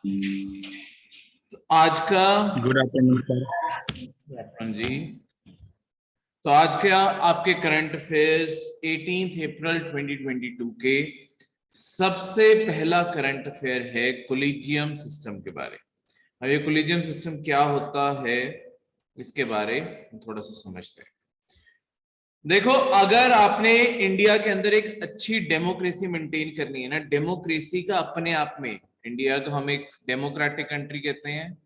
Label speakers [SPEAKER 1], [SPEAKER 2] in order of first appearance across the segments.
[SPEAKER 1] आज का
[SPEAKER 2] good afternoon sir.
[SPEAKER 1] जी, तो आज का आपके करंट अफेयर्स 18 अप्रैल 2022 के सबसे पहला करंट अफेयर है कोलिजियम सिस्टम के बारे। अब ये कोलिजियम सिस्टम क्या होता है इसके बारे में थोड़ा सा समझते हैं। देखो, अगर आपने इंडिया के अंदर एक अच्छी डेमोक्रेसी मेंटेन करनी है ना, डेमोक्रेसी का अपने आप में, इंडिया को हम एक डेमोक्रेटिक कंट्री कहते हैं।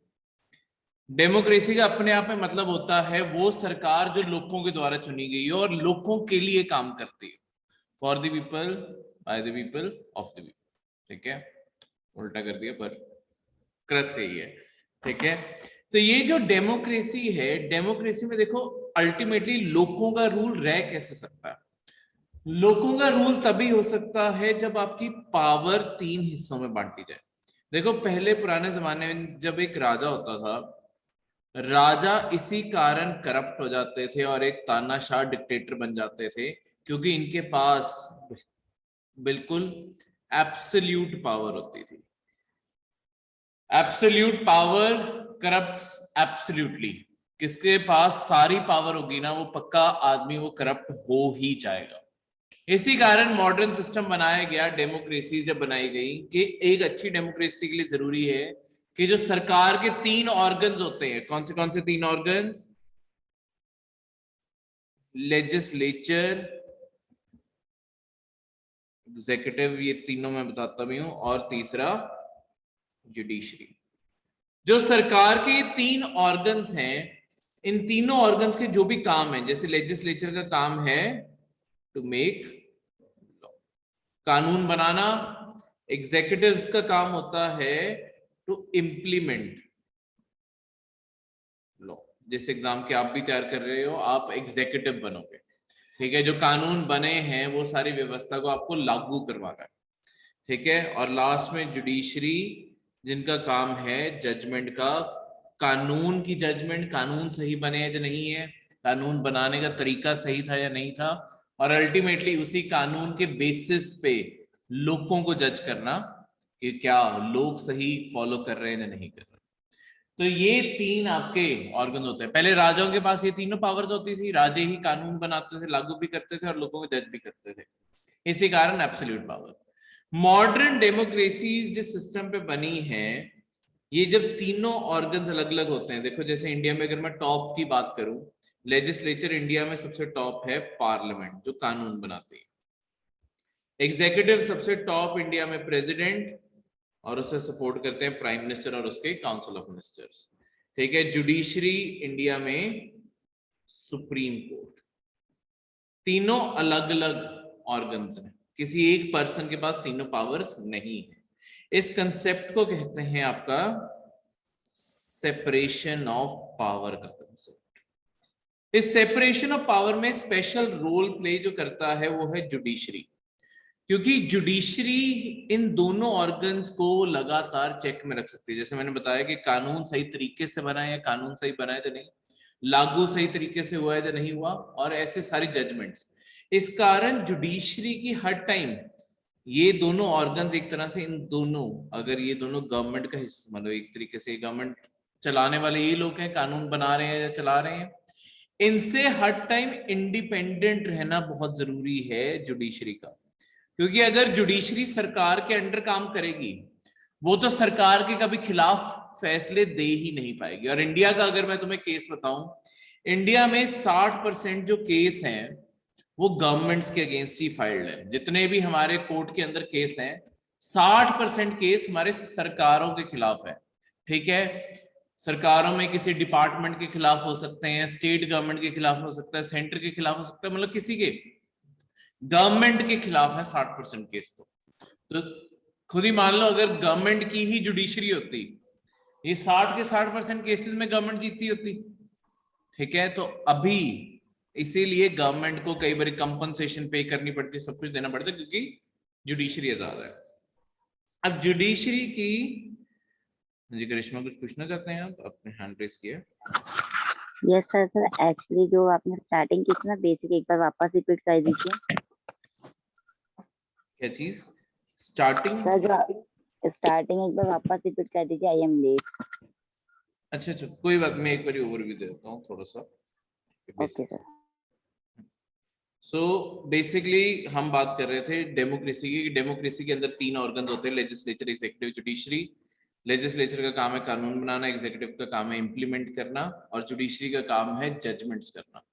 [SPEAKER 1] डेमोक्रेसी का अपने आप में मतलब होता है वो सरकार जो लोगों के द्वारा चुनी गई है और लोगों के लिए काम करती है। For the people, by the people, of the people. ठीक है, उल्टा कर दिया पर क्रक्स यही है। ठीक है, तो ये जो डेमोक्रेसी है, डेमोक्रेसी में देखो अल्टीमेटली लोगों का रूल रह कैसे सकता है। लोगों का रूल तभी हो सकता है जब आपकी पावर 3 हिस्सों में बांटी जाए। देखो, पहले पुराने जमाने में जब एक राजा होता था, राजा इसी कारण करप्ट हो जाते थे और एक तानाशाह डिक्टेटर बन जाते थे क्योंकि इनके पास बिल्कुल एब्सोल्यूट पावर होती थी। Absolute power corrupts absolutely. किसके पास सारी पावर होगी ना, वो पक्का आदमी वो करप्ट हो ही जाएगा। इसी कारण मॉडर्न सिस्टम बनाया गया, डेमोक्रेसी जब बनाई गई कि एक अच्छी डेमोक्रेसी के लिए जरूरी है कि जो सरकार के 3 ऑर्गन्स होते हैं, कौन से 3 ऑर्गन्स? लेजिस्लेचर, एग्जीक्यूटिव, ये तीनों मैं बताता भी हूं, और तीसरा जुडिशरी। जो सरकार के 3 ऑर्गन्स हैं, इन तीनों ऑर्गन्स के जो भी काम है, जैसे लेजिस्लेचर का काम है टू मेक लॉ, कानून बनाना। एग्जीक्यूटिव्स का काम होता है टू इम्प्लीमेंट लॉ। जिस एग्जाम के आप भी तैयार कर रहे हो, आप एग्जीक्यूटिव बनोगे। ठीक है, जो कानून बने हैं वो सारी व्यवस्था को आपको लागू करवाना है। ठीक है, और लास्ट में जुडिशरी, जिनका काम है जजमेंट का, कानून की जजमेंट, कानून सही बने हैं या नहीं है, कानून बनाने का तरीका सही था या नहीं था, और अल्टीमेटली उसी कानून के बेसिस पे लोगों को जज करना कि क्या लोग सही फॉलो कर रहे हैं या नहीं कर रहे। तो ये 3 आपके ऑर्गन होते हैं। पहले राजाओं के पास ये तीनों पावर्स होती थी, राजे ही कानून बनाते थे, लागू भी करते थे और लोगों को जज भी करते थे। इसी कारण एब्सोल्यूट पावर। मॉडर्न डेमोक्रेसीज जिस सिस्टम पे बनी है, ये जब तीनों ऑर्गन्स अलग अलग होते हैं, देखो जैसे इंडिया में अगर मैं टॉप की बात करूं, लेजिस्लेचर इंडिया में सबसे टॉप है पार्लियामेंट जो कानून बनाती है। एग्जीक्यूटिव सबसे टॉप इंडिया में प्रेसिडेंट, और उसे सपोर्ट करते हैं प्राइम मिनिस्टर और उसके काउंसिल ऑफ मिनिस्टर्स। ठीक है, जुडिशरी इंडिया में सुप्रीम कोर्ट। तीनों अलग अलग ऑर्गन्स हैं, किसी एक पर्सन के पास तीनों पावर्स नहीं है। इस कंसेप्ट को कहते हैं आपका सेपरेशन ऑफ पावर का कंसेप्ट। इस सेपरेशन ऑफ पावर में स्पेशल रोल प्ले जो करता है वो है जुडिशरी, क्योंकि जुडिशरी इन दोनों ऑर्गन्स को लगातार चेक में रख सकती है। जैसे मैंने बताया कि कानून सही तरीके से बना है या कानून सही बना है या नहीं, लागू सही तरीके से हुआ है या नहीं हुआ, और ऐसे सारी जजमेंट्स। इस कारण जुडिशरी की हर टाइम ये दोनों ऑर्गन्स एक तरह से, इन दोनों, अगर ये दोनों गवर्नमेंट का हिस्सा, मतलब एक तरीके से गवर्नमेंट चलाने वाले ये लोग हैं, कानून बना रहे हैं या चला रहे हैं, इनसे हर टाइम इंडिपेंडेंट रहना बहुत जरूरी है जुडिशरी का। क्योंकि अगर जुडिशरी सरकार के अंडर काम करेगी, वो तो सरकार के कभी खिलाफ फैसले दे ही नहीं पाएगी। और इंडिया का अगर मैं तुम्हें केस बताऊं, इंडिया में 60% जो केस हैं वो गवर्नमेंट्स के अगेंस्ट ही फाइल्ड है। जितने भी हमारे कोर्ट के अंदर केस हैं, 60% केस हमारे सरकारों के खिलाफ है। ठीक है, सरकारों में किसी डिपार्टमेंट के खिलाफ हो सकते हैं, स्टेट गवर्नमेंट के खिलाफ हो सकता है, सेंटर के खिलाफ हो सकता है, मतलब किसी के, गवर्नमेंट के खिलाफ है 60% केस। तो खुद ही मान लो अगर गवर्नमेंट की ही जुडिशरी होती, ये 60 के 60% केसेस में गवर्नमेंट जीतती होती। ठीक है, तो अभी इसीलिए गवर्नमेंट को कई बार कंपनसेशन पे करनी पड़ती है, सब कुछ देना पड़ता है, क्योंकि जुडिशरी ज्यादा है। अब जुडिशरी की, जी करिश्मा कुछ पूछना चाहते हैं आप? अपने हैंड रेस किया।
[SPEAKER 3] Yes sir. सर एक्चुअली जो आपने स्टार्टिंग की थी ना बेसिक, एक बार वापस रिपीट कर दीजिए।
[SPEAKER 1] क्या चीज? स्टार्टिंग?
[SPEAKER 3] सर जो स्टार्टिंग एक बार वापस रिपीट कर दीजिए, आई एम लेट।
[SPEAKER 1] अच्छा अच्छा, कोई बात, मैं एक बार ओवरव्यू दे देता हूँ थोड़ा सा
[SPEAKER 3] okay
[SPEAKER 1] basics.
[SPEAKER 3] Sir.
[SPEAKER 1] So basically हम बात कर रहे थे डेमोक्रेसी की। डेमोक्रेसी के अंदर 3 ऑर्गन्स होते हैं, लेजिस्लेचर, एग्जीक्यूटिव, जुडिशरी। लेजिस्लेचर का काम है कानून बनाना, एग्जीक्यूटिव का काम है इंप्लीमेंट करना, और जुडिशरी का काम है जजमेंट्स करना।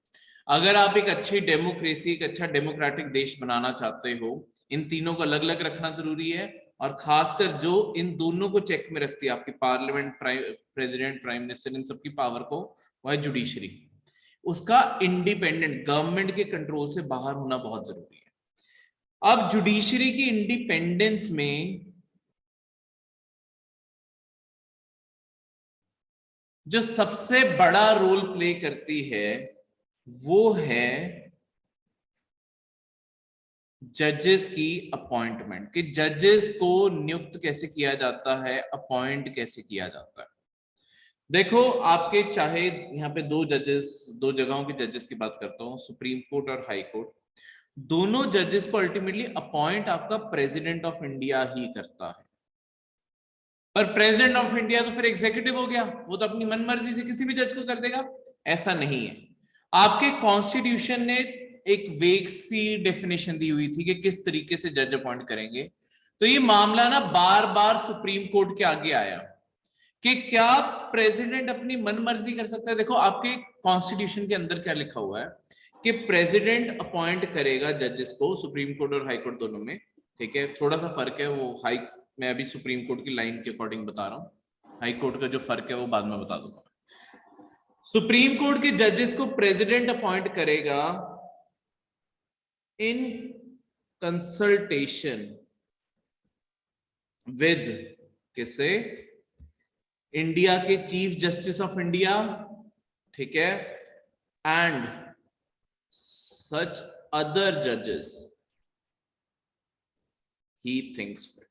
[SPEAKER 1] अगर आप एक अच्छी डेमोक्रेसी, एक अच्छा डेमोक्रेटिक देश बनाना चाहते हो, इन तीनों को अलग अलग रखना जरूरी है। और खासकर जो इन दोनों को चेक में रखती है, आपकी पार्लियामेंट, प्रेसिडेंट, प्राइम मिनिस्टर, इन सबकी पावर को, वह है जुडिशरी। उसका इंडिपेंडेंट, गवर्नमेंट के कंट्रोल से बाहर होना बहुत जरूरी है। अब जुडिशरी की इंडिपेंडेंस में जो सबसे बड़ा रोल प्ले करती है वो है जजेस की अपॉइंटमेंट, कि जजेस को नियुक्त कैसे किया जाता है, अपॉइंट कैसे किया जाता है। देखो, आपके चाहे यहाँ पे 2 जजेस, 2 जगहों के जजेस की बात करता हूँ, सुप्रीम कोर्ट और हाई कोर्ट। दोनों जजेस को अल्टीमेटली अपॉइंट आपका प्रेसिडेंट ऑफ इंडिया ही करता है। पर प्रेसिडेंट ऑफ इंडिया तो फिर एग्जीक्यूटिव हो गया, वो तो अपनी मनमर्जी से किसी भी जज को कर देगा। ऐसा नहीं है। आपके कॉन्स्टिट्यूशन ने एक वेग सी डेफिनेशन दी हुई थी कि किस तरीके से जज अपॉइंट करेंगे। तो ये मामला ना बार बार सुप्रीम कोर्ट के आगे आया कि क्या प्रेसिडेंट अपनी मनमर्जी कर सकता है। देखो, आपके कॉन्स्टिट्यूशन के अंदर क्या लिखा हुआ है कि प्रेसिडेंट अपॉइंट करेगा जजेस को, सुप्रीम कोर्ट और हाई कोर्ट दोनों में। ठीक है, थोड़ा सा फर्क है, वो हाई, मैं अभी सुप्रीम कोर्ट की लाइन के अकॉर्डिंग बता रहा हूँ, हाई कोर्ट का जो फर्क है वो बाद में बता दूंगा। सुप्रीम कोर्ट के जजेस को प्रेसिडेंट अपॉइंट करेगा इन कंसल्टेशन विद, किसे, इंडिया के चीफ जस्टिस ऑफ इंडिया, ठीक है, एंड सच अदर जजेस ही थिंक्स फिट।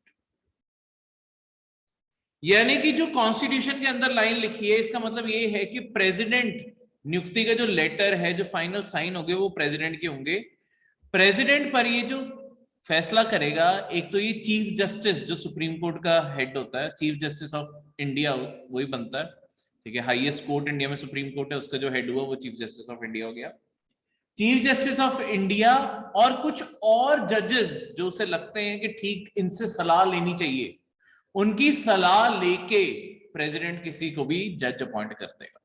[SPEAKER 1] यानी कि जो कॉन्स्टिट्यूशन के अंदर लाइन लिखी है, इसका मतलब ये है कि प्रेसिडेंट नियुक्ति का जो लेटर है, जो फाइनल साइन होंगे, वो प्रेसिडेंट के होंगे। प्रेसिडेंट पर ये जो फैसला करेगा, एक तो ये चीफ जस्टिस जो सुप्रीम कोर्ट का हेड होता है, चीफ जस्टिस ऑफ इंडिया वही बनता है। ठीक है, हाईएस्ट कोर्ट इंडिया में सुप्रीम कोर्ट है, उसका जो हेड हुआ वो चीफ जस्टिस ऑफ इंडिया हो गया। चीफ जस्टिस ऑफ इंडिया और कुछ और जजेस जो उसे लगते हैं कि ठीक इनसे सलाह लेनी चाहिए, उनकी सलाह लेके प्रेसिडेंट किसी को भी जज अपॉइंट कर देगा।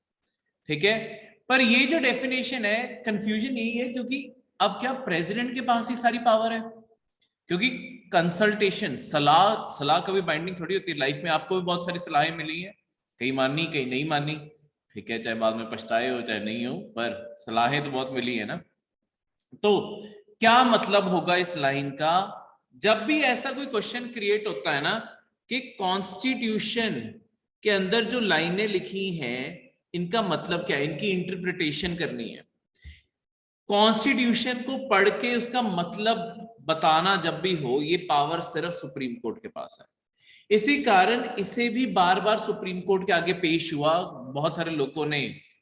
[SPEAKER 1] ठीक है, पर ये जो डेफिनेशन है, कंफ्यूजन यही है, क्योंकि अब क्या प्रेसिडेंट के पास ही सारी पावर है? क्योंकि कंसल्टेशन, सलाह कभी बाइंडिंग थोड़ी होती है। लाइफ में आपको भी बहुत सारी सलाहें मिली हैं, कहीं मानी कहीं नहीं मानी। ठीक है, चाहे बाद में पछताए हो चाहे नहीं हो, पर सलाहें तो बहुत मिली है ना। तो क्या मतलब होगा इस लाइन का? जब भी ऐसा कोई क्वेश्चन क्रिएट होता है ना कि कॉन्स्टिट्यूशन के अंदर जो लाइनें लिखी हैं, इनका मतलब क्या है, इनकी इंटरप्रिटेशन करनी है। कॉन्स्टिट्यूशन को पढ़ के उसका मतलब बताना जब भी हो, ये पावर सिर्फ सुप्रीम कोर्ट के पास है। इसी कारण इसे भी बार बार सुप्रीम कोर्ट के आगे पेश हुआ। बहुत सारे लोगों ने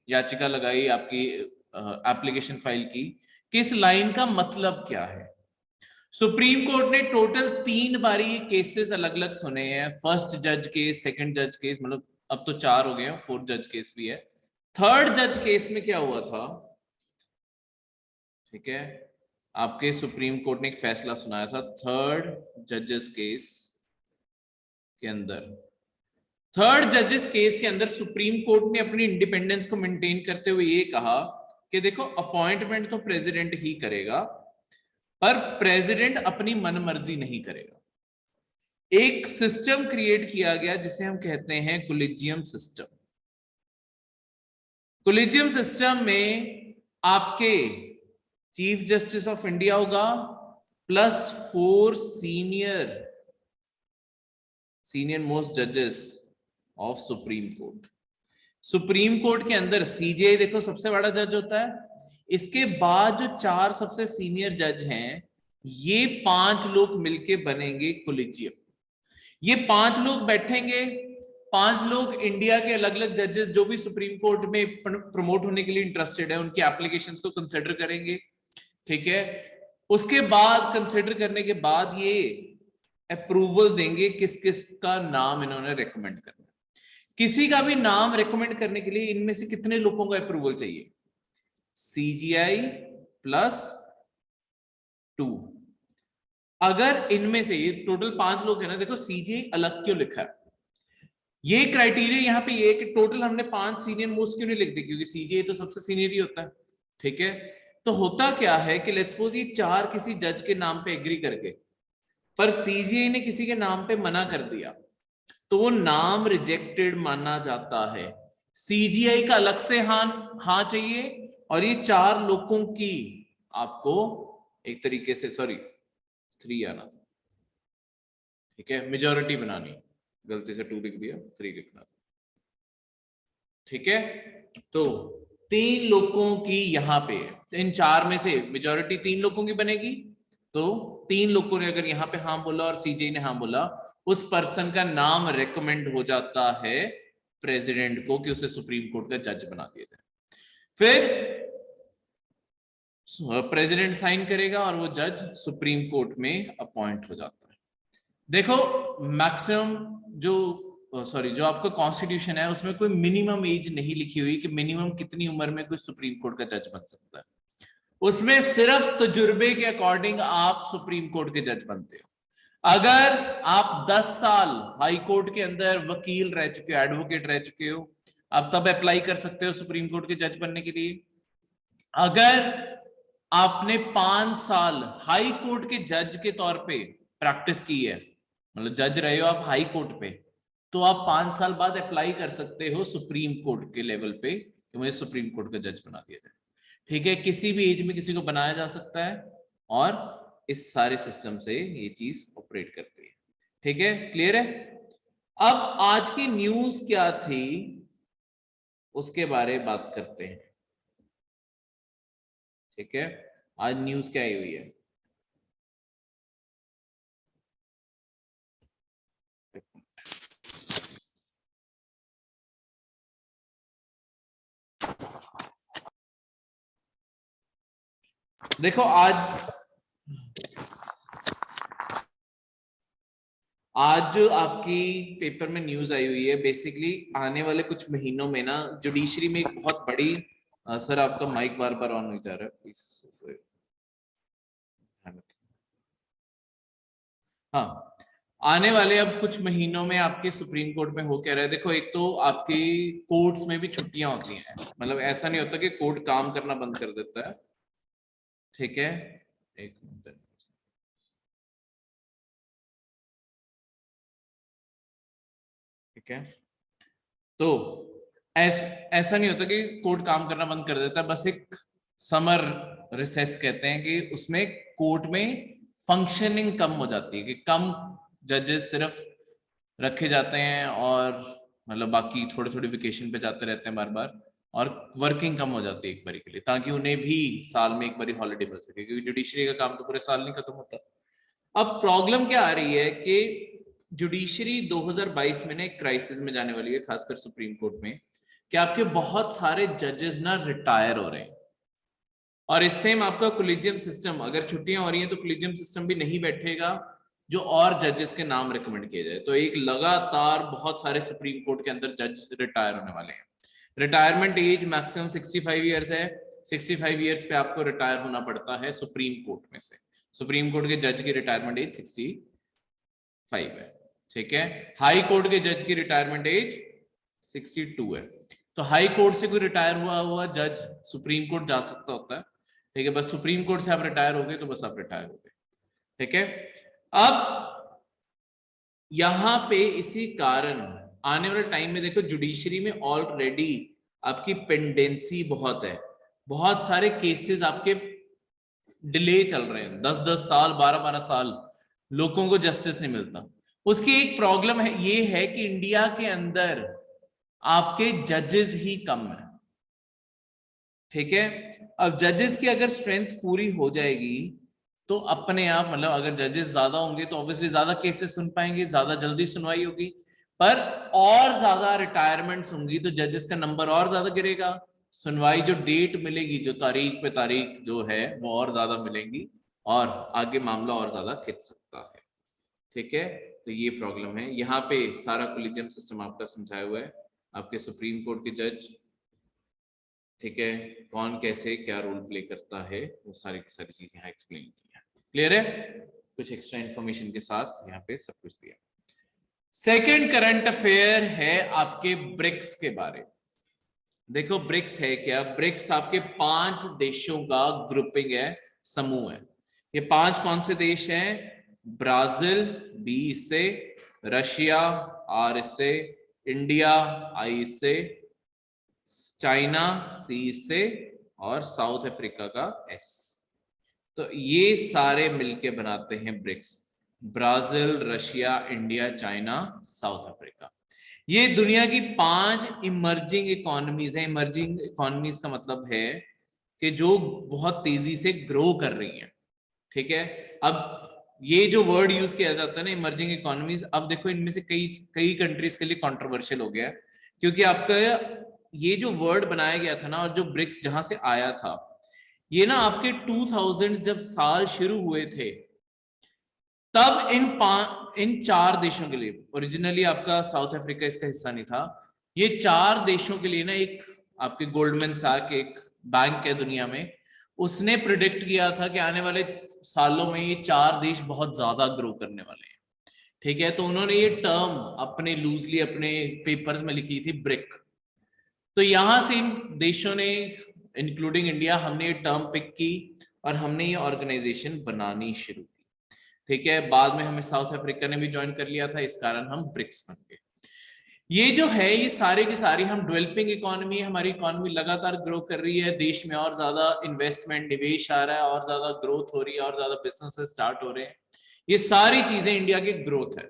[SPEAKER 1] याचिका लगाई, आपकी एप्लीकेशन फाइल की कि इस लाइन का मतलब क्या है। सुप्रीम कोर्ट ने टोटल 3 बारी केसेस अलग अलग सुने हैं। फर्स्ट जज केस, सेकंड जज केस, मतलब अब तो 4 हो गए हैं, 4th जज केस भी है। 3rd जज केस में क्या हुआ था, ठीक है, आपके सुप्रीम कोर्ट ने एक फैसला सुनाया था 3rd जजेस केस के अंदर। 3rd जजेस केस के अंदर सुप्रीम कोर्ट ने अपनी इंडिपेंडेंस को मेंटेन करते हुए ये कहा कि देखो, अपॉइंटमेंट तो प्रेसिडेंट ही करेगा, पर प्रेसिडेंट अपनी मनमर्जी नहीं करेगा। एक सिस्टम क्रिएट किया गया जिसे हम कहते हैं कोलिजियम सिस्टम। कोलिजियम सिस्टम में आपके चीफ जस्टिस ऑफ इंडिया होगा प्लस 4 सीनियर मोस्ट जजेस of supreme court. Supreme court के अंदर सीजेआई देखो सबसे बड़ा जज होता है, इसके बाद जो 4 सबसे सीनियर जज हैं, ये 5 लोग मिलके बनेंगे कोलिजियम। ये 5 लोग बैठेंगे, 5 लोग इंडिया के अलग अलग जजेस जो भी सुप्रीम कोर्ट में प्रमोट होने के लिए इंटरेस्टेड है, उनकी एप्लीकेशंस को कंसिडर करेंगे। ठीक है, उसके बाद कंसिडर करने के बाद ये अप्रूवल देंगे किस किस का नाम इन्होंने रेकमेंड करना है। किसी का भी नाम रेकमेंड करने के लिए इनमें से कितने लोगों का अप्रूवल चाहिए? CGI plus 2। अगर इनमें से ये टोटल 5 लोग हैं ना, देखो CGI अलग क्यों लिखा है, ये क्राइटेरिया यहाँ पे ये कि टोटल हमने 5 सीनियर मोस्ट क्यों नहीं लिख दी, क्योंकि CGI तो सबसे सीनियर ही होता है, ठीक है। तो होता क्या है कि लेट्स सपोज ये 4 किसी जज के नाम पे एग्री करके, पर CGI ने किसी के नाम पे मना कर दिया, तो वो नाम रिजेक्टेड माना जाता है। CGI का अलग से हाँ चाहिए, और ये 4 लोगों की आपको एक तरीके से, सॉरी 3 आना था, ठीक है, मेजॉरिटी बनानी, गलती से 2 लिख दिया, 3 लिखना था, ठीक है। तो 3 लोगों की यहाँ पे, इन 4 में से मेजॉरिटी 3 लोगों की बनेगी, तो 3 लोगों ने अगर यहाँ पे हाँ बोला और CGI ने हाँ बोला, उस पर्सन का नाम रेकमेंड हो जाता है प्रेसिडेंट को कि उसे सुप्रीम कोर्ट का जज बना दिया जाए। फिर प्रेसिडेंट साइन करेगा और वो जज सुप्रीम कोर्ट में अपॉइंट हो जाता है। देखो मैक्सिमम जो आपका कॉन्स्टिट्यूशन है उसमें कोई मिनिमम एज नहीं लिखी हुई कि मिनिमम कितनी उम्र में कोई सुप्रीम कोर्ट का जज बन सकता है। उसमें सिर्फ तजुर्बे के अकॉर्डिंग आप सुप्रीम कोर्ट के जज बनते हो। अगर आप 10 साल हाई कोर्ट के अंदर वकील रह चुके हो, एडवोकेट रह चुके हो, आप तब अप्लाई कर सकते हो सुप्रीम कोर्ट के जज बनने के लिए। अगर आपने 5 साल हाई कोर्ट के जज के तौर पे प्रैक्टिस की है, मतलब जज रहे हो आप हाई कोर्ट पे, तो आप 5 साल बाद अप्लाई कर सकते हो सुप्रीम कोर्ट के लेवल पे कि मुझे सुप्रीम कोर्ट का जज बना दिया जाए, ठीक है। किसी भी एज में किसी को बनाया जा सकता है, और इस सारे सिस्टम से ये चीज ऑपरेट करती है, ठीक है, क्लियर है। अब आज की न्यूज क्या थी उसके बारे में बात करते हैं, ठीक है। आज न्यूज क्या आई हुई है, देखो आज जो आपकी पेपर में न्यूज आई हुई है, बेसिकली आने वाले कुछ महीनों में ना जुडिशरी में एक बहुत बड़ी, सर आपका माइक बार बार ऑन नहीं जा रहा है, प्लीज। हाँ, आने वाले अब कुछ महीनों में आपके सुप्रीम कोर्ट में हो क्या रहा है, देखो एक तो आपकी कोर्ट्स में भी छुट्टियां होती हैं, मतलब ऐसा नहीं होता कि कोर्ट काम करना बंद कर देता है, ठीक है। एक मिनट, ठीक है। तो ऐसा नहीं होता कि कोर्ट काम करना बंद कर देता, बस एक समर रिसेस कहते हैं कि उसमें कोर्ट में फंक्शनिंग कम हो जाती है, कि कम जजेस सिर्फ रखे जाते हैं, और मतलब बाकी थोड़े थोड़े वेकेशन पे जाते रहते हैं बार बार, और वर्किंग कम हो जाती है एक बारी के लिए, ताकि उन्हें भी साल में एक बारी हॉलिडे मिल सके, क्योंकि जुडिशरी का काम तो पूरे साल नहीं खत्म होता। अब प्रॉब्लम क्या आ रही है कि जुडिशरी 2022 में ना एक क्राइसिस में जाने वाली है, खासकर सुप्रीम कोर्ट में, कि आपके बहुत सारे जजेस ना रिटायर हो रहे हैं, और इस टाइम आपका कोलिजियम सिस्टम, अगर छुट्टियां हो रही हैं तो कोलिजियम सिस्टम भी नहीं बैठेगा जो और जजेस के नाम रिकमेंड किए जाए, तो एक लगातार बहुत सारे सुप्रीम कोर्ट के अंदर जज रिटायर होने वाले हैं। रिटायरमेंट एज मैक्सिमम 65 ईयर्स है, 65 ईयर्स पे आपको रिटायर होना पड़ता है सुप्रीम कोर्ट में से। सुप्रीम कोर्ट के जज की रिटायरमेंट एज 65 है, ठीक है। हाई कोर्ट के जज की रिटायरमेंट एज 62 है। तो हाई कोर्ट से कोई रिटायर हुआ जज सुप्रीम कोर्ट जा सकता होता है, ठीक है। बस सुप्रीम कोर्ट से आप रिटायर हो गए तो बस आप रिटायर हो गए, ठीक है। अब यहां पे इसी कारण आने वाले टाइम में देखो जुडिशरी में ऑलरेडी आपकी पेंडेंसी बहुत है, बहुत सारे केसेस आपके डिले चल रहे हैं, 10-10 साल 12-12 साल लोगों को जस्टिस नहीं मिलता। उसकी एक प्रॉब्लम है, ये है कि इंडिया के अंदर आपके जजेस ही कम है, ठीक है। अब जजेस की अगर स्ट्रेंथ पूरी हो जाएगी तो अपने आप, मतलब अगर जजेस ज्यादा होंगे तो ऑब्वियसली ज्यादा केसेस सुन पाएंगे, ज्यादा जल्दी सुनवाई होगी, पर और ज्यादा रिटायरमेंट्स होंगी तो जजेस का नंबर और ज्यादा गिरेगा, सुनवाई जो डेट मिलेगी, जो तारीख पे तारीख जो है वो और ज्यादा मिलेंगी, और आगे मामला और ज्यादा खिंच सकता है, ठीक है, तो ये प्रॉब्लम है। यहाँ पे सारा कोलिजियम सिस्टम आपका समझाया हुआ है, आपके सुप्रीम कोर्ट के जज, ठीक है, कौन कैसे क्या रोल प्ले करता है, वो सारी की सारी चीज यहाँ एक्सप्लेन की है। क्लियर है? कुछ एक्स्ट्रा इन्फॉर्मेशन के साथ यहाँ पे सब कुछ दिया। सेकेंड करंट अफेयर है आपके ब्रिक्स के बारे में। देखो ब्रिक्स है क्या? ब्रिक्स आपके 5 देशों का ग्रुपिंग है, समूह है। ये 5 कौन से देश हैं? ब्राजील, बी से, रशिया, आर से, इंडिया, आई से, चाइना, सी से, और साउथ अफ्रीका का एस। तो ये सारे मिलके बनाते हैं BRICS. Brazil, Russia, India, China, South Africa. ये दुनिया की 5 इमर्जिंग इकोनॉमीज हैं। इमर्जिंग इकोनॉमीज का मतलब है कि जो बहुत तेजी से ग्रो कर रही हैं। ठीक है, अब ये जो वर्ड यूज किया जाता है ना, इमर्जिंग इकोनॉमीज, अब देखो इनमें से कई कई कंट्रीज के लिए कंट्रोवर्शियल हो गया है, क्योंकि आपका ये जो वर्ड बनाया गया था ना, और जो ब्रिक्स जहां से आया था, ये ना आपके 2000 जब साल शुरू हुए थे, तब इन 4 देशों के लिए, ओरिजिनली आपका साउथ अफ्रीका इसका हिस्सा नहीं था, ये 4 देशों के लिए ना, एक आपके गोल्डमैन सैक एक बैंक है दुनिया में, उसने प्रिडिक्ट किया था कि आने वाले सालों में ये 4 देश बहुत ज्यादा ग्रो करने वाले हैं। ठीक है, तो उन्होंने ये टर्म अपने लूजली अपने पेपर्स में लिखी थी, ब्रिक। तो यहां से इन देशों ने, इंक्लूडिंग इंडिया, हमने ये टर्म पिक की और हमने ये ऑर्गेनाइजेशन बनानी शुरू की। ठीक है, बाद में हमें साउथ अफ्रीका ने भी ज्वाइन कर लिया था, इस कारण हम ब्रिक्स बन गए। ये जो है, ये सारे की सारी हम डेवलपिंग इकोनॉमी है, हमारी इकोनॉमी लगातार ग्रो कर रही है, देश में और ज्यादा इन्वेस्टमेंट, निवेश आ रहा है, और ज्यादा ग्रोथ हो रही है, और ज्यादा बिजनेस स्टार्ट हो रहे हैं। ये सारी चीजें इंडिया की ग्रोथ है।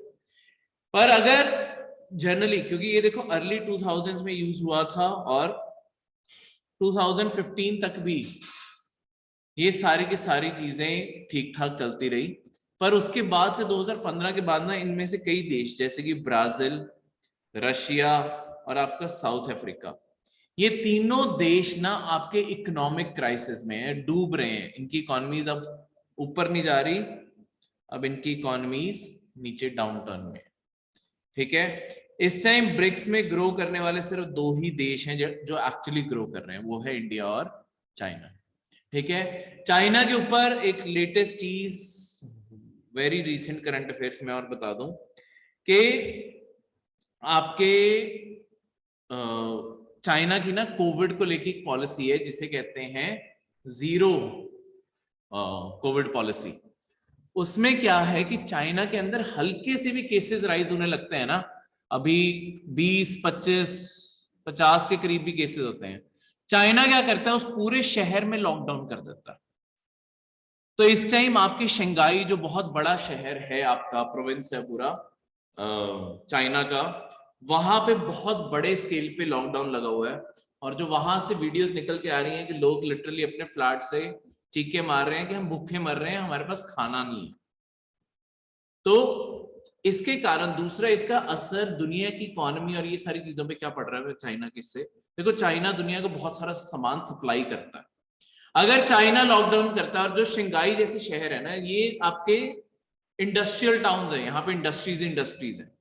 [SPEAKER 1] पर अगर जनरली, क्योंकि ये देखो अर्ली 2000 में यूज हुआ था, और 2015 तक भी ये सारी की सारी चीजें ठीक ठाक चलती रही, पर उसके बाद से 2015 के बाद ना, इनमें से कई देश जैसे कि ब्राजील, रशिया और आपका साउथ अफ्रीका, ये तीनों देश ना आपके इकोनॉमिक क्राइसिस में है, डूब रहे हैं। इनकी इकोनॉमीज अब ऊपर नहीं जा रही, अब इनकी इकोनॉमीज नीचे डाउन टर्न में। ठीक है, इस टाइम ब्रिक्स में ग्रो करने वाले सिर्फ 2 ही देश हैं जो एक्चुअली ग्रो कर रहे हैं, वो है इंडिया और चाइना। ठीक है, चाइना के ऊपर एक लेटेस्ट चीज, वेरी रिसेंट करंट अफेयर्स में और बता दूं कि आपके चाइना की ना कोविड को लेके एक पॉलिसी है, जिसे कहते हैं जीरो कोविड पॉलिसी। उसमें क्या है कि चाइना के अंदर हल्के से भी केसेस राइज होने लगते हैं ना, अभी 20, 25, 50 के करीब भी केसेस होते हैं, चाइना क्या करता है, उस पूरे शहर में लॉकडाउन कर देता है। तो इस टाइम आपके शंघाई, जो बहुत बड़ा शहर है, आपका प्रोविंस है पूरा चाइना का, वहां पे बहुत बड़े स्केल पे लॉकडाउन लगा हुआ है। और जो वहां से वीडियोस निकल के आ रही हैं कि लोग लिटरली अपने फ्लैट से चीखे मार रहे हैं कि हम भूखे मर रहे हैं, हमारे पास खाना नहीं है। तो इसके कारण दूसरा, इसका असर दुनिया की इकोनॉमी और ये सारी चीजों पे क्या पड़ रहा है चाइना के इससे। देखो, चाइना दुनिया को बहुत सारा सामान सप्लाई करता है। अगर चाइना लॉकडाउन करता है, और जो शंघाई जैसे शहर है ना, ये आपके इंडस्ट्रियल टाउन्स है, यहाँ पे इंडस्ट्रीज है,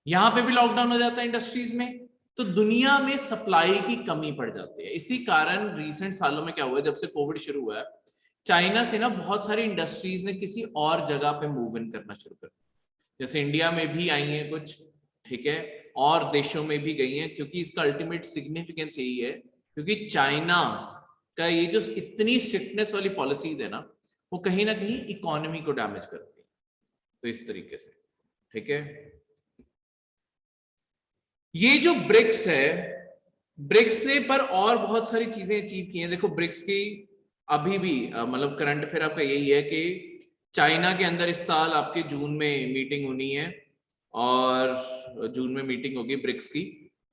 [SPEAKER 1] यहाँ पे भी लॉकडाउन हो जाता है इंडस्ट्रीज में, तो दुनिया में सप्लाई की कमी पड़ जाती है। इसी कारण रिसेंट सालों में क्या हुआ है, जब से कोविड शुरू हुआ है, चाइना से ना बहुत सारी इंडस्ट्रीज ने किसी और जगह पे मूव इन करना शुरू कर दिया। जैसे इंडिया में भी आई हैं कुछ, ठीक है, और देशों में भी गई हैं, क्योंकि इसका अल्टीमेट सिग्निफिकेंस यही है, क्योंकि चाइना का ये जो इतनी स्ट्रिक्टनेस वाली पॉलिसीज है ना, वो कहीं ना कहीं इकोनॉमी को डैमेज करती है। तो इस तरीके से, ठीक है, ये जो ब्रिक्स है, ब्रिक्स ने पर और बहुत सारी चीजें अचीव की हैं। देखो ब्रिक्स की अभी भी मतलब करंट अफेयर आपका यही है कि चाइना के अंदर इस साल आपके जून में मीटिंग होनी है, और जून में मीटिंग होगी ब्रिक्स की,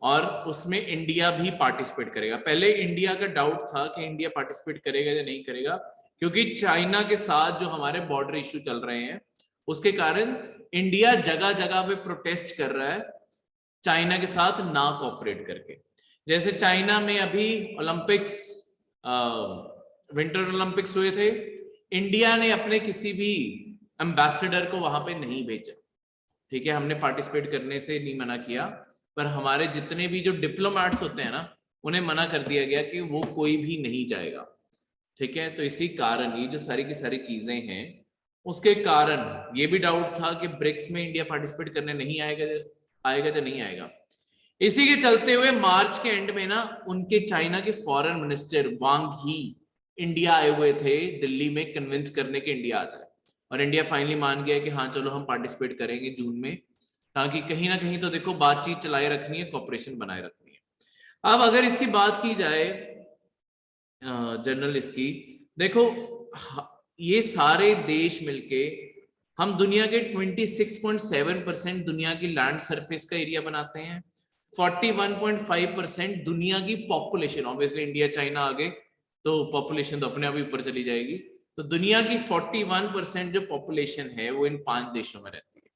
[SPEAKER 1] और उसमें इंडिया भी पार्टिसिपेट करेगा। पहले इंडिया का डाउट था कि इंडिया पार्टिसिपेट करेगा या नहीं करेगा, क्योंकि चाइना के साथ जो हमारे बॉर्डर इश्यू चल रहे हैं, उसके कारण इंडिया जगह जगह पे प्रोटेस्ट कर रहा है चाइना के साथ ना कोऑपरेट करके। जैसे चाइना में अभी ओलंपिक्स, विंटर ओलंपिक्स हुए थे, इंडिया ने अपने किसी भी एम्बेसडर को वहां पे नहीं भेजा, ठीक है, हमने पार्टिसिपेट करने से नहीं मना किया, पर हमारे जितने भी जो डिप्लोमेट्स होते हैं ना, उन्हें मना कर दिया गया कि वो कोई भी नहीं जाएगा, ठीक है। तो इसी कारण ये जो सारी की सारी चीजें हैं, उसके कारण ये भी डाउट था कि ब्रिक्स में इंडिया पार्टिसिपेट करने नहीं आएगा, आएगा तो नहीं आएगा। इसी के चलते हुए मार्च के एंड में ना उनके चाइना के फॉरेन मिनिस्टर वांग ही इंडिया आए हुए थे दिल्ली में कन्विंस करने के इंडिया आ जाए, और इंडिया फाइनली मान गया कि हाँ चलो हम पार्टिसिपेट करेंगे जून में, ताकि कहीं ना कहीं तो देखो बातचीत चलाए रखनी है, कॉपरेशन बनाए रखनी है। अब अगर इसकी बात की जाए जनरल इसकी, देखो ये सारे देश मिलके हम दुनिया के 26.7% दुनिया की लैंड सरफेस का एरिया बनाते हैं, 41.5% दुनिया की पॉपुलेशन, ऑब्वियसली इंडिया चाइना आगे तो पॉपुलेशन तो अपने आप ही ऊपर चली जाएगी, तो दुनिया की 41% जो पॉपुलेशन है वो इन 5 देशों में रहती है,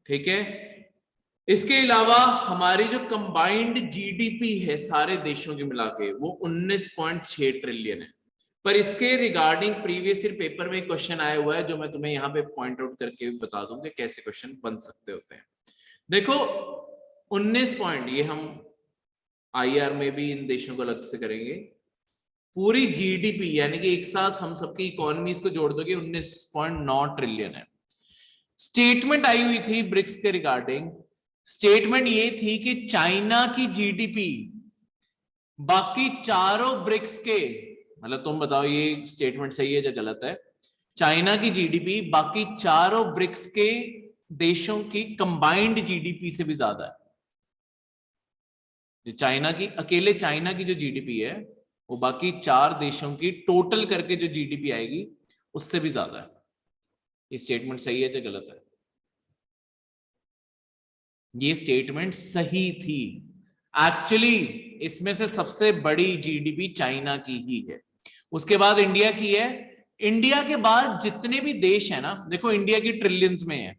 [SPEAKER 1] ठीक है। इसके अलावा हमारी जो कंबाइंड जीडीपी है सारे देशों की मिला के वो 19.6 ट्रिलियन है। पर इसके रिगार्डिंग प्रीवियस ईयर पेपर में क्वेश्चन आया हुआ है, जो मैं तुम्हें यहाँ पे पॉइंट आउट करके बता दूं कि कैसे क्वेश्चन बन सकते होते हैं। देखो 19 पॉइंट, ये हम आईआर में भी इन देशों को अलग से करेंगे, पूरी जीडीपी यानी कि एक साथ हम सबकी इकोनॉमीज को जोड़ दोगे 19.9 ट्रिलियन है। स्टेटमेंट आई हुई थी ब्रिक्स के रिगार्डिंग, स्टेटमेंट ये थी कि चाइना की जीडीपी बाकी चारों ब्रिक्स के, मतलब तुम बताओ ये स्टेटमेंट सही है या गलत है, चाइना की जीडीपी बाकी चारों ब्रिक्स के देशों की कंबाइंड जीडीपी से भी ज्यादा है। जो चाइना की, अकेले चाइना की जो जीडीपी है वो बाकी 4 देशों की टोटल करके जो जीडीपी आएगी उससे भी ज्यादा है। ये स्टेटमेंट सही है या गलत है? ये स्टेटमेंट सही थी। एक्चुअली इसमें से सबसे बड़ी जीडीपी चाइना की ही है, उसके बाद इंडिया की है, इंडिया के बाद जितने भी देश है ना, देखो इंडिया की ट्रिलियंस में है,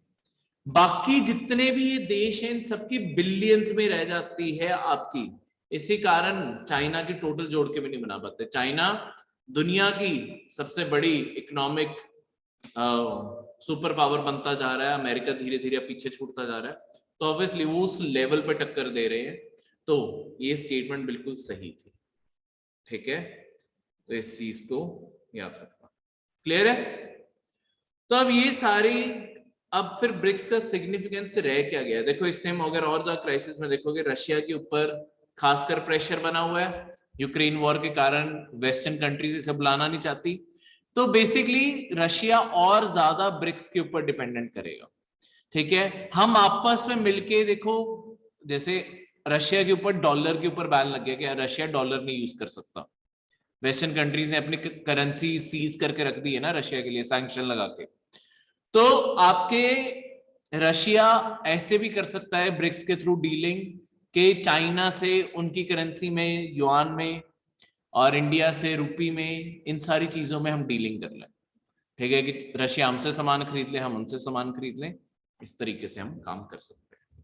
[SPEAKER 1] बाकी जितने भी ये देश हैं इन सबकी बिलियंस में रह जाती है आपकी। इसी कारण चाइना की टोटल जोड़ के भी नहीं बना पाते। चाइना दुनिया की सबसे बड़ी इकोनॉमिक सुपर पावर बनता जा रहा है, अमेरिका धीरे धीरे पीछे छूटता जा रहा है, तो ऑब्वियसली वो उस लेवल पे टक्कर दे रहे हैं। तो ये स्टेटमेंट बिल्कुल सही थी, ठीक है, तो इस चीज को याद रखना। क्लियर है? तो अब ये सारी, अब फिर ब्रिक्स का सिग्निफिकेंस रह क्या गया? देखो इस टाइम अगर और ज्यादा क्राइसिस में देखोगे, रशिया के ऊपर खासकर प्रेशर बना हुआ है यूक्रेन वॉर के कारण, वेस्टर्न कंट्रीज इसे बुलाना नहीं चाहती, तो बेसिकली रशिया और ज्यादा ब्रिक्स के ऊपर डिपेंडेंट करेगा, ठीक है। हम आपस में मिलके देखो, जैसे रशिया के ऊपर डॉलर के ऊपर बैन लग गया कि रशिया डॉलर नहीं यूज कर सकता, वेस्टर्न कंट्रीज ने अपनी करेंसी सीज करके रख दी है ना रशिया के लिए, सैंक्शन लगा के। तो आपके रशिया ऐसे भी कर सकता है ब्रिक्स के थ्रू डीलिंग के चाइना से उनकी करेंसी में, युआन में, और इंडिया से रुपी में, इन सारी चीजों में हम डीलिंग कर लें, ठीक है, कि रशिया हमसे सामान खरीद ले, हम उनसे सामान खरीद लें, इस तरीके से हम काम कर सकते हैं,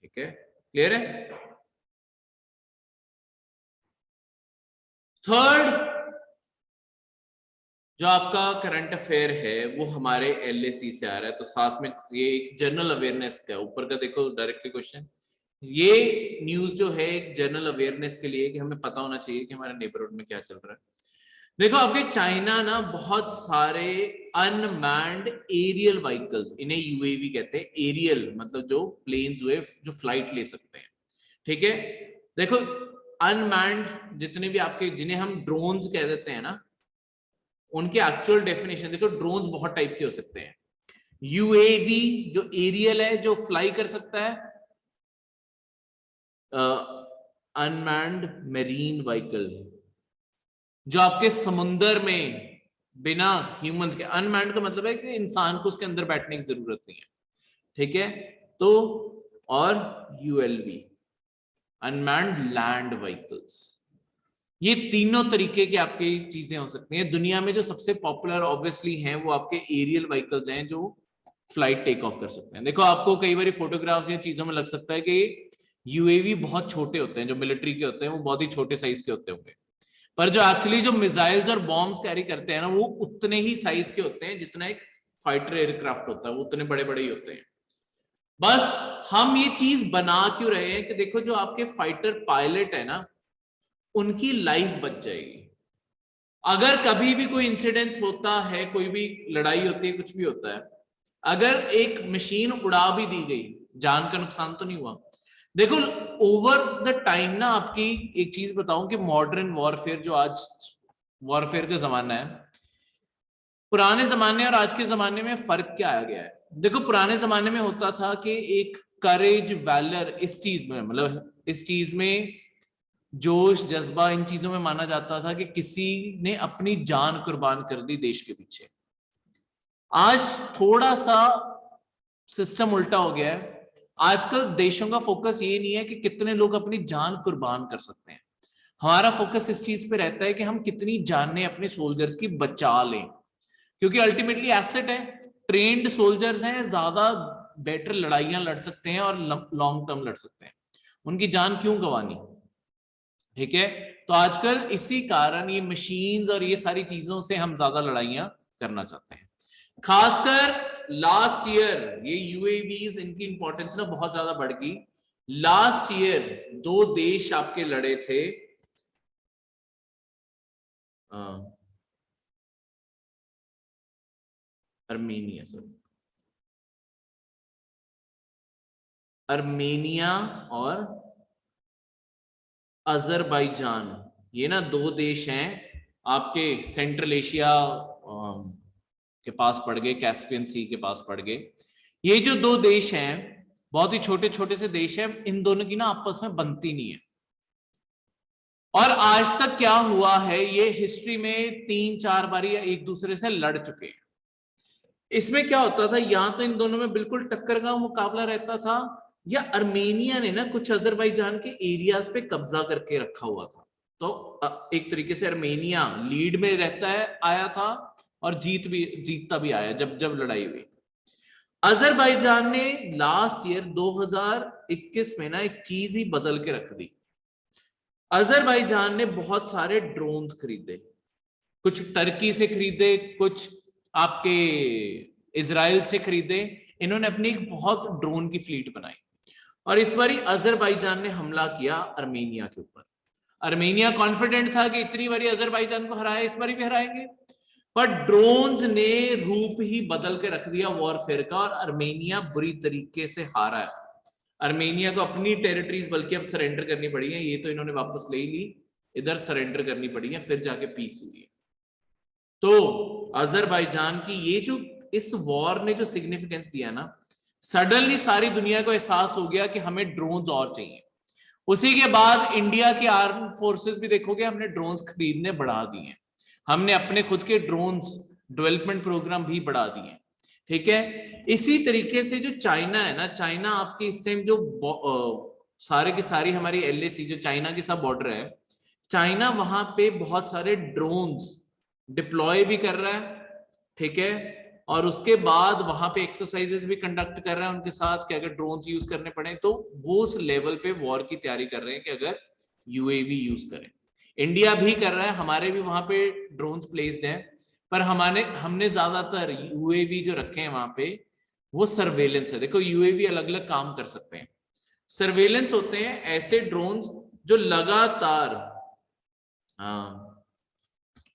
[SPEAKER 1] ठीक है। क्लियर है? थर्ड जो आपका करंट अफेयर है वो हमारे एलएसी से आ रहा है, तो साथ में ये एक जनरल अवेयरनेस का, ऊपर का देखो डायरेक्टली क्वेश्चन, ये न्यूज जो है एक जनरल अवेयरनेस के लिए कि हमें पता होना चाहिए कि हमारे नेबरहुड में क्या चल रहा है। देखो आपके चाइना ना बहुत सारे अनमैन्ड एरियल व्हीकल्स, इन्हें यूएवी कहते हैं, एरियल मतलब जो प्लेन्स हुए जो फ्लाइट ले सकते हैं, ठीक है। देखो अनमैन्ड जितने भी आपके, जिन्हें हम ड्रोन्स कह देते हैं ना, उनके एक्चुअल डेफिनेशन देखो, ड्रोन्स बहुत टाइप के हो सकते हैं। यूएवी जो एरियल है, जो फ्लाई कर सकता है, अनमैन्ड मेरीन व्हीकल जो आपके समुंदर में बिना ह्यूमंस के, अनमैन्ड का मतलब है कि इंसान को उसके अंदर बैठने की जरूरत नहीं है, ठीक है। तो और यूएलवी अनमैन्ड लैंड व्हीकल्स, ये तीनों तरीके की आपकी चीजें हो सकती हैं। दुनिया में जो सबसे पॉपुलर ऑब्वियसली हैं वो आपके एरियल व्हीकल्स हैं जो फ्लाइट टेक ऑफ कर सकते हैं। देखो आपको कई बार फोटोग्राफ्स या चीजों में लग सकता है कि यूएवी बहुत छोटे होते हैं, जो मिलिट्री के होते हैं वो बहुत ही छोटे साइज के होते होंगे, पर जो एक्चुअली जो मिसाइल्स और बॉम्ब्स कैरी करते हैं ना वो उतने ही साइज के होते हैं जितना एक फाइटर एयरक्राफ्ट होता है वो उतने बड़े बड़े ही होते हैं। बस हम ये चीज बना क्यों रहे हैं कि देखो जो आपके फाइटर पायलट है ना उनकी लाइफ बच जाएगी। अगर कभी भी कोई इंसिडेंस होता है, कोई भी लड़ाई होती है, कुछ भी होता है, अगर एक मशीन उड़ा भी दी गई, जान का नुकसान तो नहीं हुआ। देखो ओवर द टाइम ना, आपकी एक चीज बताऊं कि मॉडर्न वॉरफेयर जो आज वॉरफेयर का जमाना है, पुराने जमाने और आज के जमाने में फर्क क्या आ गया है। देखो पुराने जमाने में होता था कि एक करेज वैलर इस चीज में, मतलब इस चीज में जोश जज्बा इन चीजों में माना जाता था कि किसी ने अपनी जान कुर्बान कर दी देश के पीछे। आज थोड़ा सा सिस्टम उल्टा हो गया है। आजकल देशों का फोकस ये नहीं है कि कितने लोग अपनी जान कुर्बान कर सकते हैं, हमारा फोकस इस चीज पे रहता है कि हम कितनी जानें अपने सोल्जर्स की बचा लें, क्योंकि अल्टीमेटली एसेट है, ट्रेन्ड सोल्जर्स हैं, ज्यादा बेटर लड़ाइयां लड़ सकते हैं और लॉन्ग टर्म लड़ सकते हैं, उनकी जान क्यों गंवानी। ठीक है, तो आजकल इसी कारण ये मशीन्स और ये सारी चीजों से हम ज्यादा लड़ाइयां करना चाहते हैं। खासकर लास्ट ईयर ये यूएवीज, इनकी इंपॉर्टेंस ना बहुत ज्यादा बढ़ गई। लास्ट ईयर 2 देश आपके लड़े थे, अर्मेनिया, सॉरी अर्मेनिया और अजरबैजान, ये ना 2 देश हैं आपके सेंट्रल एशिया के पास पड़ गए, कैस्पियन सी के पास पड़ गए। ये जो 2 देश हैं बहुत ही छोटे छोटे से देश हैं, इन दोनों की ना आपस में बनती नहीं है। और आज तक क्या हुआ है, ये हिस्ट्री में 3-4 बारी एक दूसरे से लड़ चुके हैं। इसमें क्या होता था, यहां तो इन दोनों में बिल्कुल टक्कर का मुकाबला रहता था, या अर्मेनिया ने ना कुछ अजरबैजान के एरियाज पे कब्जा करके रखा हुआ था। तो एक तरीके से अर्मेनिया लीड में रहता है, आया था, और जीतता भी आया जब जब लड़ाई हुई। अजरबैजान ने लास्ट ईयर 2021 में ना एक चीज ही बदल के रख दी। अजरबैजान ने बहुत सारे ड्रोन्स खरीदे, कुछ टर्की से खरीदे, कुछ आपके इजराइल से खरीदे। इन्होंने अपनी एक बहुत ड्रोन की फ्लीट बनाई, और इस बारी अजरबैजान ने हमला किया अर्मेनिया के ऊपर। अर्मेनिया कॉन्फिडेंट था कि इतनी बारी अजरबैजान को हराया, इस बारी भी हराएंगे, पर ड्रोन्स ने रूप ही बदल के रख दिया वॉरफेयर का, और अर्मेनिया बुरी तरीके से हारा है। अर्मेनिया को अपनी टेरिटरीज बल्कि अब सरेंडर करनी पड़ी है, ये तो इन्होंने वापस ले ली, इधर सरेंडर करनी पड़ी है, फिर जाके पीस हुई है। तो अजरबैजान की ये जो इस वॉर ने जो सिग्निफिकेंस दिया ना, सडनली सारी दुनिया को एहसास हो गया कि हमें ड्रोन्स और चाहिए। उसी के बाद इंडिया की आर्म फोर्सेस भी देखोगे हमने ड्रोन्स खरीदने बढ़ा दिए हैं, हमने अपने खुद के ड्रोन्स डेवलपमेंट प्रोग्राम भी बढ़ा दिए हैं। ठीक है, इसी तरीके से जो चाइना है ना, चाइना आपकी इस टाइम जो सारे की सारी हमारी एलएसी जो चाइना के साथ बॉर्डर है, चाइना वहां पे बहुत सारे ड्रोन्स डिप्लॉय भी कर रहा है। ठीक है, और उसके बाद वहां पे एक्सरसाइजेस भी कंडक्ट कर रहा है उनके साथ कि अगर ड्रोन्स यूज करने पड़े तो वो उस लेवल पे वॉर की तैयारी कर रहे हैं कि अगर यूएवी यूज करें। इंडिया भी कर रहा है, हमारे भी वहां पे ड्रोन्स प्लेस्ड हैं, पर हमने ज्यादातर यूएवी जो रखे हैं वहां पे वो सर्वेलेंस है। देखो यूएवी अलग अलग काम कर सकते हैं। सर्वेलेंस होते हैं ऐसे ड्रोन्स जो लगातार,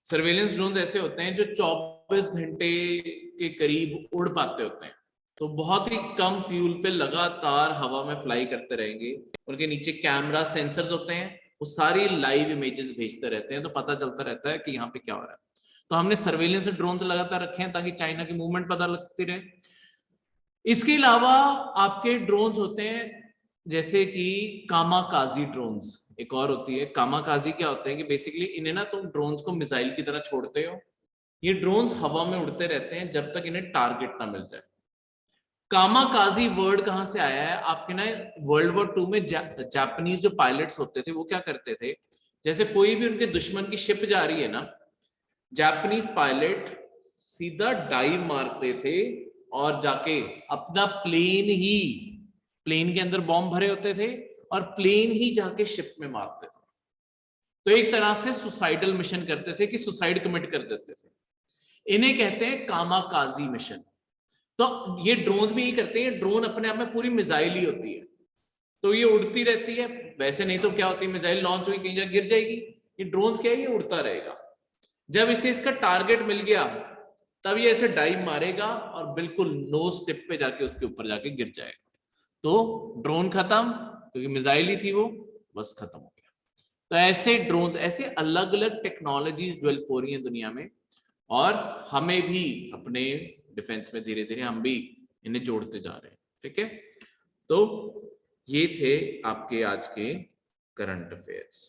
[SPEAKER 1] सर्वेलेंस ड्रोन्स ऐसे होते हैं जो 24 घंटे के करीब उड़ पाते होते हैं, तो बहुत ही कम फ्यूल पे लगातार हवा में फ्लाई करते रहेंगे। उनके नीचे कैमरा सेंसर्स होते हैं, वो सारी लाइव इमेजेस भेजते रहते हैं, तो पता चलता रहता है कि यहाँ पे क्या हो रहा है। तो हमने सर्वेलेंस ड्रोन्स लगातार रखे हैं ताकि चाइना की मूवमेंट पता लगती रहे। इसके अलावा आपके ड्रोन्स होते हैं जैसे कि कामाकाजी ड्रोन्स, एक और होती है कामाकाजी। क्या होते हैं कि बेसिकली इन्हें ना तुम ड्रोन्स को मिसाइल की तरह छोड़ते हो, ये ड्रोन्स हवा में उड़ते रहते हैं जब तक इन्हें टारगेट ना मिल जाए। कामाकाजी वर्ड कहां से आया है आपके ना, वर्ल्ड वॉर 2 में जापानीज जो पायलट्स होते थे वो क्या करते थे, जैसे कोई भी उनके दुश्मन की शिप जा रही है ना, जापानीज पायलट सीधा डाइव मारते थे और जाके अपना प्लेन के अंदर बॉम्ब भरे होते थे और प्लेन ही जाके शिप में मारते थे। तो एक तरह से सुसाइडल मिशन करते थे कि सुसाइड कमिट कर देते थे। इन्हें कहते हैं कामाकाजी मिशन। तो ये ड्रोन्स भी यही करते हैं, ड्रोन अपने आप में पूरी मिसाइल ही होती है, तो ये उड़ती रहती है, वैसे नहीं तो क्या होती है, मिसाइल लॉन्च हुई कहीं जाकर गिर जाएगी, ये ड्रोन्स क्या है, ये उड़ता रहेगा। जब इसे इसका टारगेट मिल गया तब ये ऐसे डाइव मारेगा और बिल्कुल नोज टिप पे जाके उसके ऊपर जाके गिर जाएगा, तो ड्रोन खत्म, क्योंकि मिसाइल ही थी वो, बस खत्म हो गया। तो ऐसे ड्रोन, ऐसे अलग अलग टेक्नोलॉजीज डेवलप हो रही हैं दुनिया में, और हमें भी अपने डिफेंस में धीरे धीरे हम भी इन्हें जोड़ते जा रहे हैं। ठीक है, तो ये थे आपके आज के करंट अफेयर्स।